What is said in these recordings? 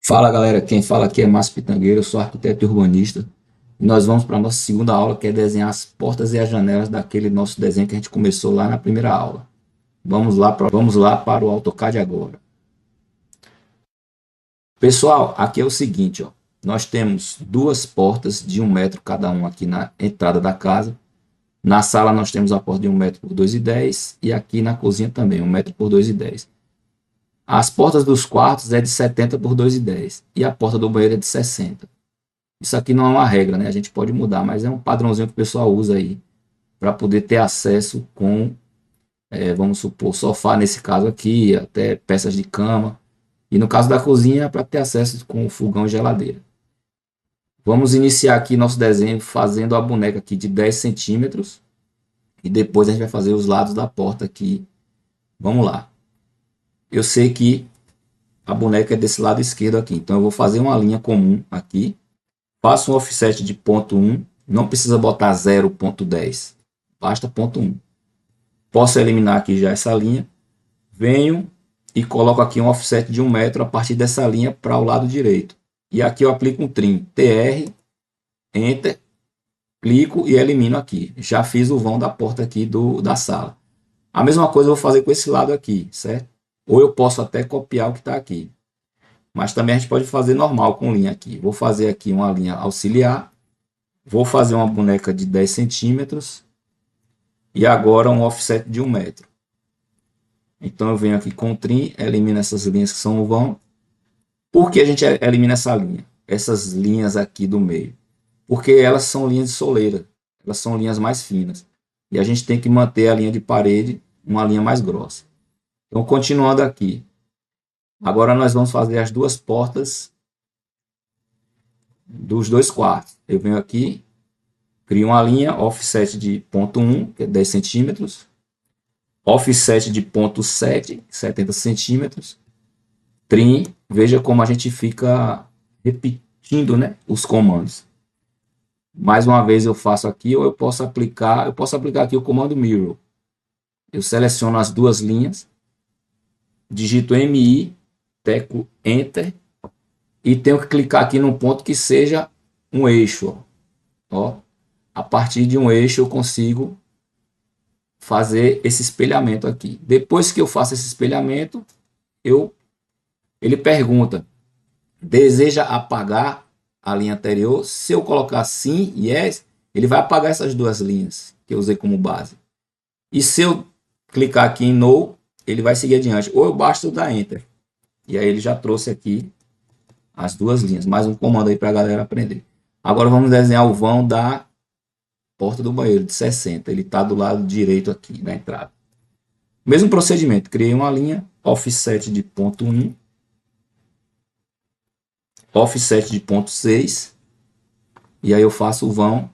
Fala galera, quem fala aqui é Márcio Pitangueiro, eu sou arquiteto e urbanista. E nós vamos para a nossa segunda aula, que é desenhar as portas e as janelas daquele nosso desenho que a gente começou lá na primeira aula. Vamos lá para o AutoCAD agora. Pessoal, aqui é o seguinte, ó, nós temos duas portas de 1 metro cada uma aqui na entrada da casa. Na sala nós temos a porta de 1 metro por 2,10 e aqui na cozinha também, 1 metro por 2,10. As portas dos quartos é de 70 por 2,10 e a porta do banheiro é de 60. Isso aqui não é uma regra, né? A gente pode mudar, mas é um padrãozinho que o pessoal usa aí para poder ter acesso com, vamos supor, sofá nesse caso aqui, até peças de cama. E no caso da cozinha, para ter acesso com fogão e geladeira. Vamos iniciar aqui nosso desenho fazendo a boneca aqui de 10 centímetros. E depois a gente vai fazer os lados da porta aqui. Vamos lá. Eu sei que a boneca é desse lado esquerdo aqui. Então eu vou fazer uma linha comum aqui. Faço um offset de 0,1, não precisa botar 0,10, basta 0,1. Posso eliminar aqui já essa linha, venho e coloco aqui um offset de 1 metro a partir dessa linha para o lado direito. E aqui eu aplico um trim, TR, Enter, clico e elimino aqui. Já fiz o vão da porta aqui da sala. A mesma coisa eu vou fazer com esse lado aqui, certo? Ou eu posso até copiar o que está aqui. Mas também a gente pode fazer normal com linha aqui. Vou fazer aqui uma linha auxiliar. Vou fazer uma boneca de 10 centímetros. E agora um offset de 1 metro. Então eu venho aqui com o trim, elimino essas linhas que são o vão. Por que a gente elimina essa linha? Essas linhas aqui do meio. Porque elas são linhas de soleira. Elas são linhas mais finas. E a gente tem que manter a linha de parede uma linha mais grossa. Então continuando aqui. Agora nós vamos fazer as duas portas dos dois quartos. Eu venho aqui, crio uma linha, offset de 0,1, que é 10 centímetros. Offset de 0,7, 70 centímetros. Trim, veja como a gente fica repetindo, né, os comandos. Mais uma vez eu faço aqui, ou eu posso aplicar aqui o comando Mirror. Eu seleciono as duas linhas, digito MI, teco Enter, e tenho que clicar aqui num ponto que seja um eixo. Ó. A partir de um eixo eu consigo fazer esse espelhamento aqui. Depois que eu faço esse espelhamento, ele pergunta, deseja apagar a linha anterior? Se eu colocar sim, yes, ele vai apagar essas duas linhas que eu usei como base. E se eu clicar aqui em No, ele vai seguir adiante. Ou eu basta dar Enter. E aí ele já trouxe aqui as duas linhas. Mais um comando aí para a galera aprender. Agora vamos desenhar o vão da porta do banheiro de 60. Ele está do lado direito aqui na entrada. Mesmo procedimento. Criei uma linha. Offset de 0,1. Offset de 0,6. E aí eu faço o vão.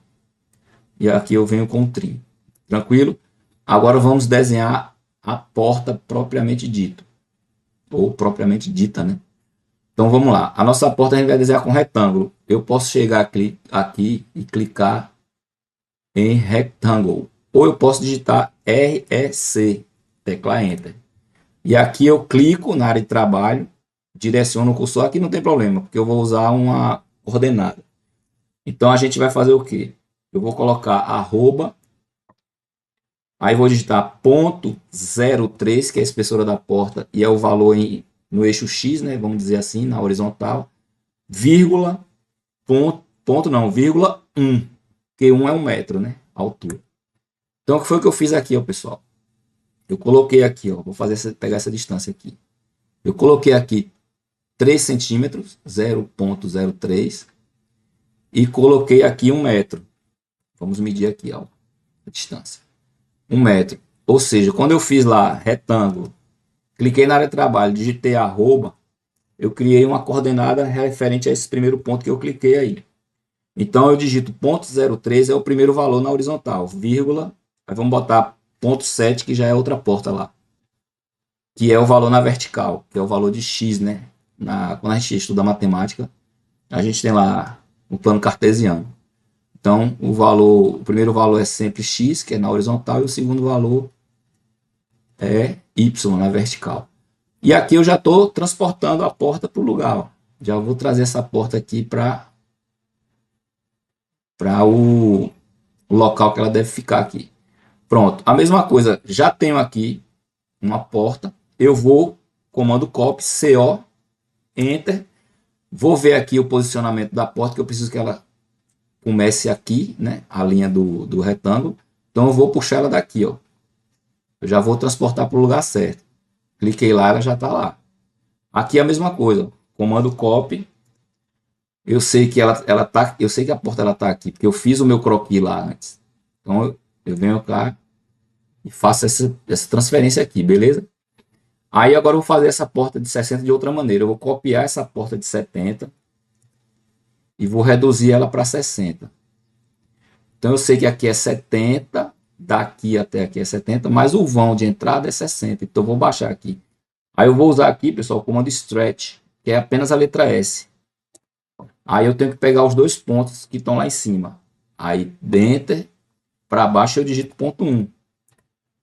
E aqui eu venho com o trim. Tranquilo? Agora vamos desenhar a porta propriamente dita. Ou propriamente dita, né? Então vamos lá. A nossa porta a gente vai desenhar com retângulo. Eu posso chegar aqui e clicar em Rectangle. Ou eu posso digitar REC, tecla Enter. E aqui eu clico na área de trabalho, direciono o cursor. Aqui não tem problema, porque eu vou usar uma coordenada. Então a gente vai fazer o quê? Eu vou colocar arroba, aí vou digitar .03, que é a espessura da porta, e é o valor no eixo X, né? Vamos dizer assim, na horizontal, vírgula, ponto não, vírgula 1, porque 1 é 1 metro, né? A altura. Então, o que foi que eu fiz aqui, ó, pessoal? Eu coloquei aqui, ó, vou pegar essa distância aqui. Eu coloquei aqui 3 centímetros, 0,03, e coloquei aqui 1 metro. Vamos medir aqui, ó, a distância. 1 metro. Ou seja, quando eu fiz lá retângulo, cliquei na área de trabalho, digitei arroba, eu criei uma coordenada referente a esse primeiro ponto que eu cliquei aí. Então eu digito .03 é o primeiro valor na horizontal, vírgula, aí vamos botar 0,7 que já é outra porta lá, que é o valor na vertical, que é o valor de x, né? Quando a gente estuda matemática, a gente tem lá o plano cartesiano. Então o primeiro valor é sempre x, que é na horizontal, e o segundo valor é y na vertical. E aqui eu já estou transportando a porta para o lugar. Ó. já vou trazer essa porta aqui para o local que ela deve ficar aqui. Pronto, a mesma coisa, já tenho aqui uma porta, eu vou, comando copy, CO, enter, vou ver aqui o posicionamento da porta, que eu preciso que ela comece aqui, né, a linha do retângulo, então eu vou puxar ela daqui, ó. Eu já vou transportar para o lugar certo. Cliquei lá, ela já está lá. Aqui é a mesma coisa, comando copy, eu sei que ela tá, eu sei que a porta ela tá aqui, porque eu fiz o meu croquis lá antes. Então eu venho cá e faço essa transferência aqui, beleza? Aí agora eu vou fazer essa porta de 60 de outra maneira. Eu vou copiar essa porta de 70 e vou reduzir ela para 60. Então eu sei que aqui é 70, daqui até aqui é 70, mas o vão de entrada é 60. Então eu vou baixar aqui. Aí eu vou usar aqui, pessoal, o comando stretch, que é apenas a letra S. Aí eu tenho que pegar os dois pontos que estão lá em cima. Aí, enter, para baixo eu digito ponto 1,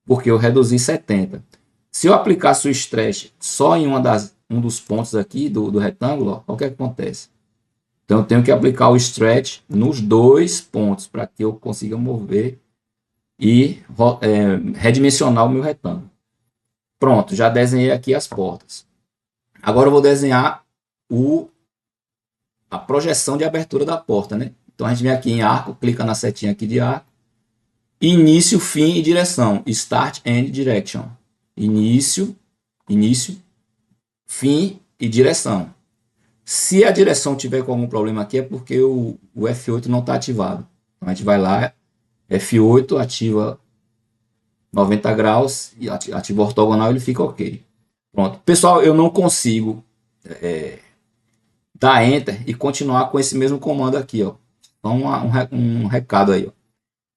porque eu reduzi 70. Se eu aplicasse o stretch só em um dos pontos aqui do retângulo, ó, o que acontece? Então eu tenho que aplicar o stretch nos dois pontos para que eu consiga mover e redimensionar o meu retângulo. Pronto, já desenhei aqui as portas. Agora eu vou desenhar a projeção de abertura da porta, né? Então a gente vem aqui em arco, clica na setinha aqui de arco, início, fim e direção, start and direction. Início, fim e direção. Se a direção tiver com algum problema aqui é porque o F8 não está ativado. Então a gente vai lá, F8, ativa 90 graus e ativa ortogonal, ele fica ok. Pronto. Pessoal, eu não consigo dar Enter e continuar com esse mesmo comando aqui, ó. Então um recado aí, ó.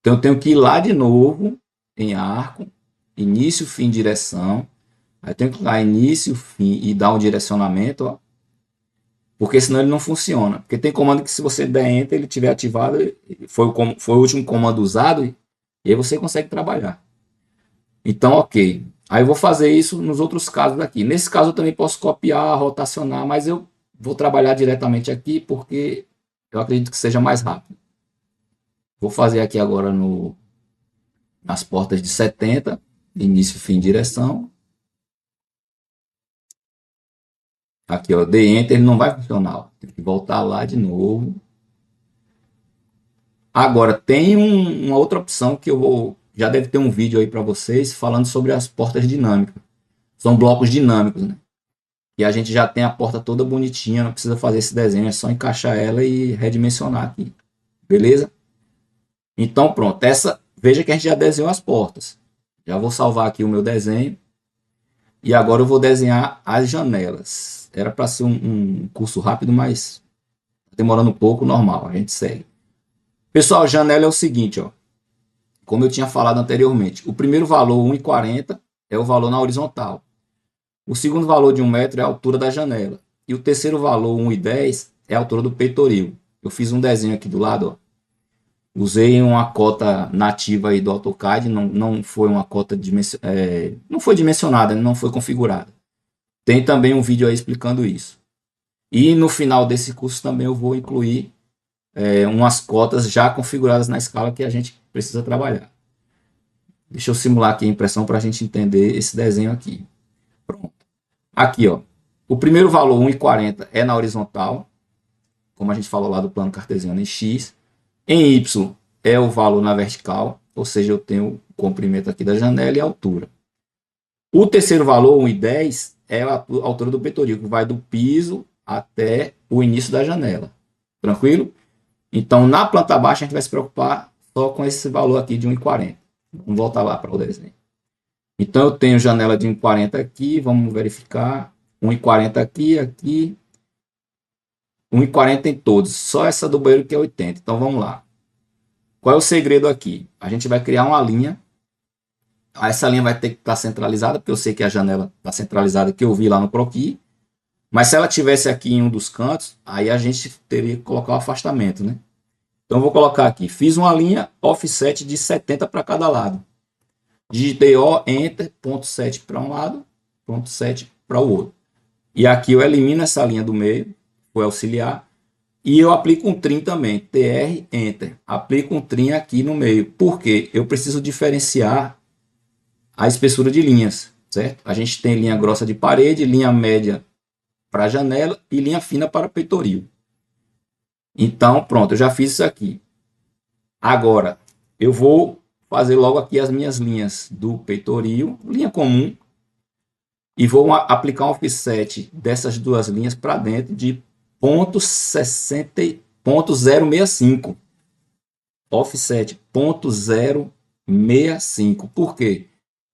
Então eu tenho que ir lá de novo em arco, início, fim, direção. Aí eu tenho que ir lá início, fim e dar um direcionamento, ó. Porque senão ele não funciona. Porque tem comando que se você der Enter, ele tiver ativado, foi o último comando usado, e aí você consegue trabalhar. Então, ok. Aí eu vou fazer isso nos outros casos aqui. Nesse caso eu também posso copiar, rotacionar, mas eu vou trabalhar diretamente aqui porque eu acredito que seja mais rápido. Vou fazer aqui agora nas portas de 70, início, fim, direção. Aqui, ó, dei Enter, ele não vai funcionar. Ó. Tem que voltar lá de novo. Agora, tem uma outra opção que eu vou... Já deve ter um vídeo aí para vocês falando sobre as portas dinâmicas. São blocos dinâmicos, né? E a gente já tem a porta toda bonitinha, não precisa fazer esse desenho, é só encaixar ela e redimensionar aqui. Beleza? Então, pronto. Veja que a gente já desenhou as portas. Já vou salvar aqui o meu desenho. E agora eu vou desenhar as janelas. Era para ser um curso rápido, mas demorando um pouco, normal, a gente segue. Pessoal, janela é o seguinte, ó. Como eu tinha falado anteriormente, o primeiro valor, 1,40, é o valor na horizontal. O segundo valor de 1 metro é a altura da janela. E o terceiro valor, 1,10, é a altura do peitoril. Eu fiz um desenho aqui do lado, ó. Usei uma cota nativa aí do AutoCAD, não foi uma cota não foi dimensionada, não foi configurada. Tem também um vídeo aí explicando isso. E no final desse curso também eu vou incluir umas cotas já configuradas na escala que a gente precisa trabalhar. Deixa eu simular aqui a impressão para a gente entender esse desenho aqui. Pronto. Aqui, ó. O primeiro valor, 1,40, é na horizontal, como a gente falou lá do plano cartesiano em X. Em Y é o valor na vertical, ou seja, eu tenho o comprimento aqui da janela e a altura. O terceiro valor, 1,10, é a altura do peitoril, que vai do piso até o início da janela. Tranquilo? Então, na planta baixa, a gente vai se preocupar só com esse valor aqui de 1,40. Vamos voltar lá para o desenho. Então, eu tenho janela de 1,40 aqui, vamos verificar. 1,40 aqui, aqui. 1,40 em todos, só essa do banheiro que é 80. Então, vamos lá. Qual é o segredo aqui? A gente vai criar uma linha. Essa linha vai ter que estar centralizada, porque eu sei que a janela está centralizada, que eu vi lá no croquis. Mas se ela tivesse aqui em um dos cantos, aí a gente teria que colocar o afastamento, né? Então, eu vou colocar aqui. Fiz uma linha offset de 70 para cada lado. Digitei O, Enter, ponto 7 para um lado, ponto 7 para o outro. E aqui eu elimino essa linha do meio, foi auxiliar. E eu aplico um trim também, TR, Enter. Aplico um trim aqui no meio, porque eu preciso diferenciar a espessura de linhas, certo? A gente tem linha grossa de parede, linha média para janela e linha fina para peitoril. Então, pronto, eu já fiz isso aqui. Agora, eu vou fazer logo aqui as minhas linhas do peitoril, linha comum, e vou aplicar um offset dessas duas linhas para dentro de 0,65. Offset 0,65. Por quê?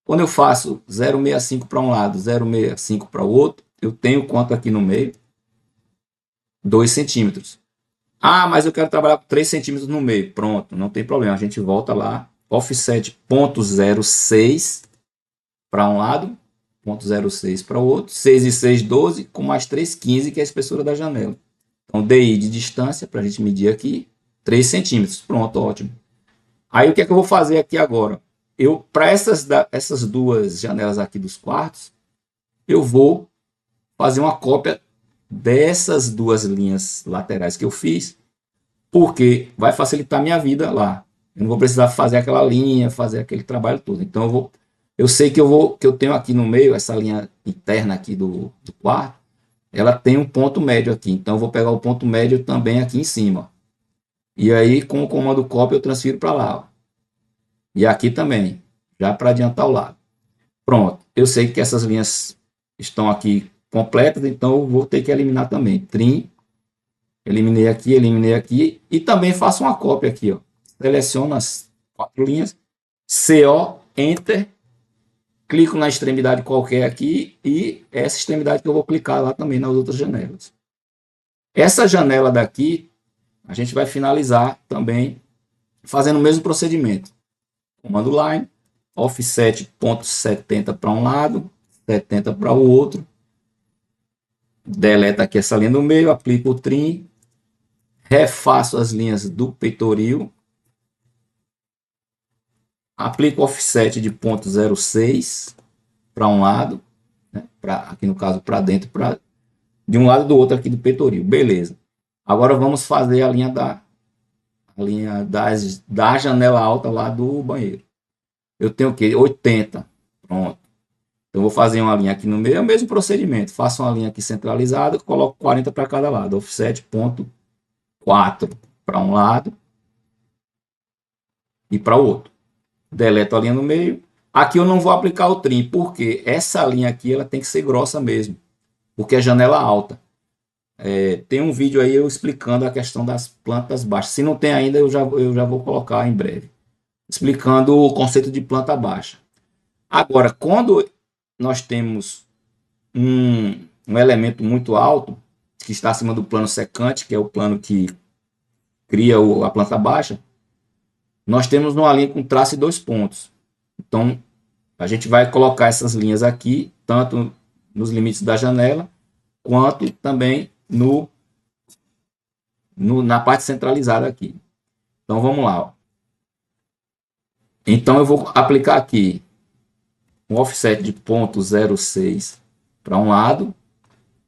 Quando eu faço 0,65 para um lado, 0,65 para o outro, eu tenho quanto aqui no meio? 2 centímetros. Ah, mas eu quero trabalhar com 3 centímetros no meio. Pronto, não tem problema. A gente volta lá. Offset 0,06 para um lado, 0,06 para o outro. 6 e 6, 12, com mais 3, 15, que é a espessura da janela. Então, DI de distância, para a gente medir aqui, 3 centímetros. Pronto, ótimo. Aí, o que é que eu vou fazer aqui agora? Para essas duas janelas aqui dos quartos, eu vou fazer uma cópia dessas duas linhas laterais que eu fiz, porque vai facilitar a minha vida lá. Eu não vou precisar fazer aquela linha, fazer aquele trabalho todo. Então, eu sei que eu tenho aqui no meio, essa linha interna aqui do quarto, ela tem um ponto médio aqui. Então, eu vou pegar o ponto médio também aqui em cima. E aí, com o comando copy, eu transfiro para lá. Ó. E aqui também, já para adiantar o lado. Pronto, eu sei que essas linhas estão aqui completas, então eu vou ter que eliminar também. Trim, eliminei aqui, e também faço uma cópia aqui. Ó. Seleciono as 4 linhas, CO, Enter, clico na extremidade qualquer aqui, e essa extremidade que eu vou clicar lá também nas outras janelas. Essa janela daqui, a gente vai finalizar também fazendo o mesmo procedimento. Comando line, offset 0,70 para um lado, 70 para o outro. Deleta aqui essa linha no meio, aplico o trim, refaço as linhas do peitoril, aplico offset de 0,06 para um lado, né, aqui no caso para dentro, de um lado e do outro aqui do peitoril. Beleza. Agora vamos fazer a linha da janela alta lá do banheiro. Eu tenho o quê? 80. Pronto. Eu vou fazer uma linha aqui no meio, é o mesmo procedimento. Faço uma linha aqui centralizada, coloco 40 para cada lado. Offset 0,4 para um lado e para o outro. Deleto a linha no meio. Aqui eu não vou aplicar o trim, porque essa linha aqui ela tem que ser grossa mesmo, porque é janela alta. Tem um vídeo aí eu explicando a questão das plantas baixas. Se não tem ainda, eu já vou colocar em breve, explicando o conceito de planta baixa. Agora, quando nós temos um elemento muito alto, que está acima do plano secante, que é o plano que cria a planta baixa, nós temos uma linha com traço e 2 pontos. Então, a gente vai colocar essas linhas aqui, tanto nos limites da janela, quanto também na parte centralizada aqui. Então, vamos lá. Ó. Então, eu vou aplicar aqui um offset de 0,06 para um lado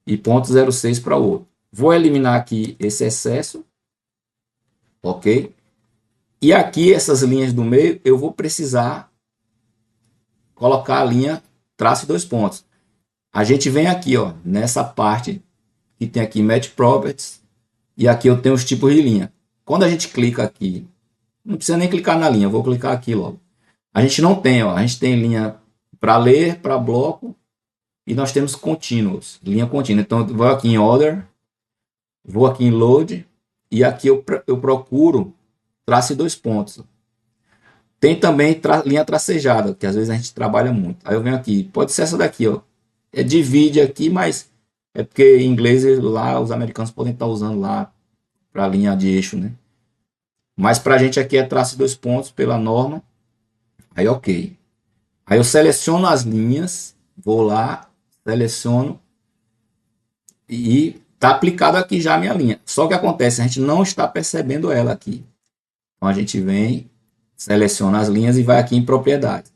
e 0,06 para o outro. Vou eliminar aqui esse excesso, ok? E aqui, essas linhas do meio, eu vou precisar colocar a linha traço e 2 pontos. A gente vem aqui, ó, nessa parte que tem aqui Match Properties, e aqui eu tenho os tipos de linha. Quando a gente clica aqui, não precisa nem clicar na linha, eu vou clicar aqui logo. A gente não tem, ó, a gente tem linha para ler, para bloco, e nós temos contínuos, linha contínua. Então, eu vou aqui em Order, vou aqui em Load, e aqui eu procuro traço e 2 pontos. Tem também linha tracejada, que às vezes a gente trabalha muito. Aí eu venho aqui, pode ser essa daqui, ó. Divide aqui, mas é porque em inglês lá os americanos podem estar usando lá para linha de eixo, né? Mas para a gente aqui é traço e 2 pontos pela norma. Aí ok. Aí eu seleciono as linhas, vou lá, seleciono e está aplicado aqui já a minha linha. Só que acontece, a gente não está percebendo ela aqui. Então a gente vem, seleciona as linhas e vai aqui em propriedades.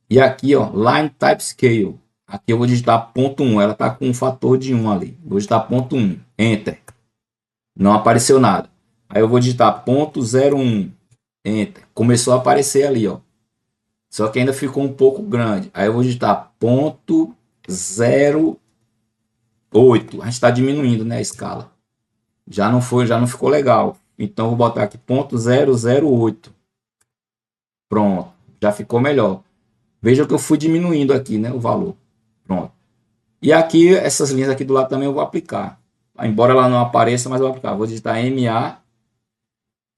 E aqui, ó, Line Type Scale. Aqui eu vou digitar 0,1, ela está com um fator de 1 ali. Vou digitar 0,1, Enter. Não apareceu nada. Aí eu vou digitar ponto 01, enter. Começou a aparecer ali, ó. Só que ainda ficou um pouco grande. Aí eu vou digitar ponto 0,8. A gente está diminuindo, né, a escala. Já não foi, já não ficou legal. Então eu vou botar aqui ponto 0,08. Pronto, já ficou melhor. Veja que eu fui diminuindo aqui, né, o valor. Pronto. E aqui, essas linhas aqui do lado também eu vou aplicar. Embora ela não apareça, mas eu vou aplicar. Vou digitar MA,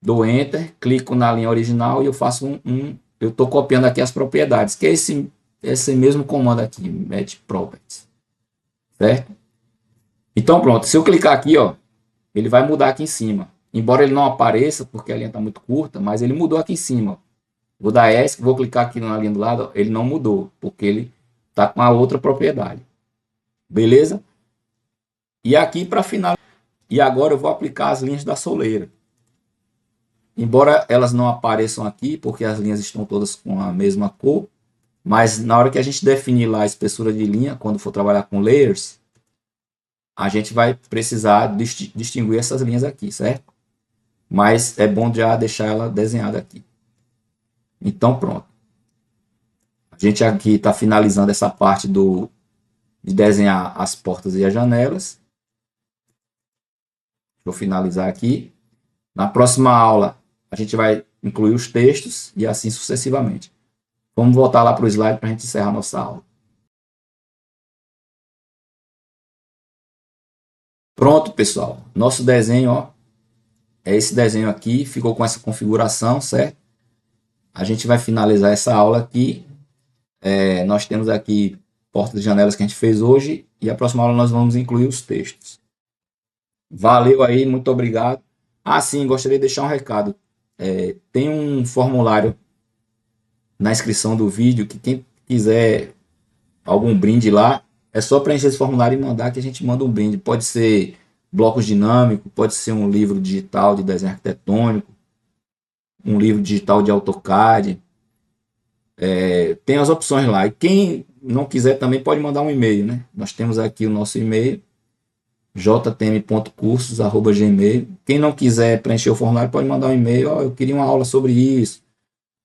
dou Enter, clico na linha original e eu faço eu estou copiando aqui as propriedades, que é esse mesmo comando aqui, Match Properties. Certo? Então pronto, se eu clicar aqui, ó, ele vai mudar aqui em cima. Embora ele não apareça, porque a linha está muito curta, mas ele mudou aqui em cima. Vou dar ESC, vou clicar aqui na linha do lado, ó, ele não mudou, porque ele está com a outra propriedade. Beleza? E aqui para finalizar, e agora eu vou aplicar as linhas da soleira. Embora elas não apareçam aqui, porque as linhas estão todas com a mesma cor, mas na hora que a gente definir lá a espessura de linha, quando for trabalhar com layers, a gente vai precisar distinguir essas linhas aqui, certo? Mas é bom já deixar ela desenhada aqui. Então pronto. A gente aqui está finalizando essa parte de desenhar as portas e as janelas. Vou finalizar aqui. Na próxima aula, a gente vai incluir os textos e assim sucessivamente. Vamos voltar lá para o slide para a gente encerrar a nossa aula. Pronto, pessoal. Nosso desenho, ó, é esse desenho aqui. Ficou com essa configuração, certo? A gente vai finalizar essa aula aqui. Nós temos aqui portas e janelas que a gente fez hoje. E a próxima aula nós vamos incluir os textos. Valeu aí, muito obrigado. Ah, sim, gostaria de deixar um recado. Tem um formulário na inscrição do vídeo que quem quiser algum brinde lá, é só preencher esse formulário e mandar que a gente manda um brinde. Pode ser blocos dinâmicos, pode ser um livro digital de desenho arquitetônico, um livro digital de AutoCAD. Tem as opções lá. E quem não quiser também pode mandar um e-mail, né? Nós temos aqui o nosso e-mail, jtm.cursos@gmail. Quem não quiser preencher o formulário pode mandar um e-mail. Eu queria uma aula sobre isso.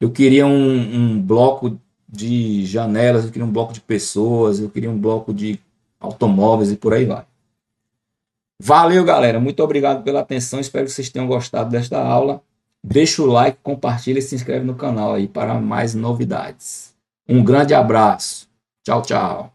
Eu queria um bloco de janelas, eu queria um bloco de pessoas, eu queria um bloco de automóveis e por aí vai. Valeu, galera. Muito obrigado pela atenção. Espero que vocês tenham gostado desta aula. Deixa o like, compartilha e se inscreve no canal aí para mais novidades. Um grande abraço. Tchau, tchau.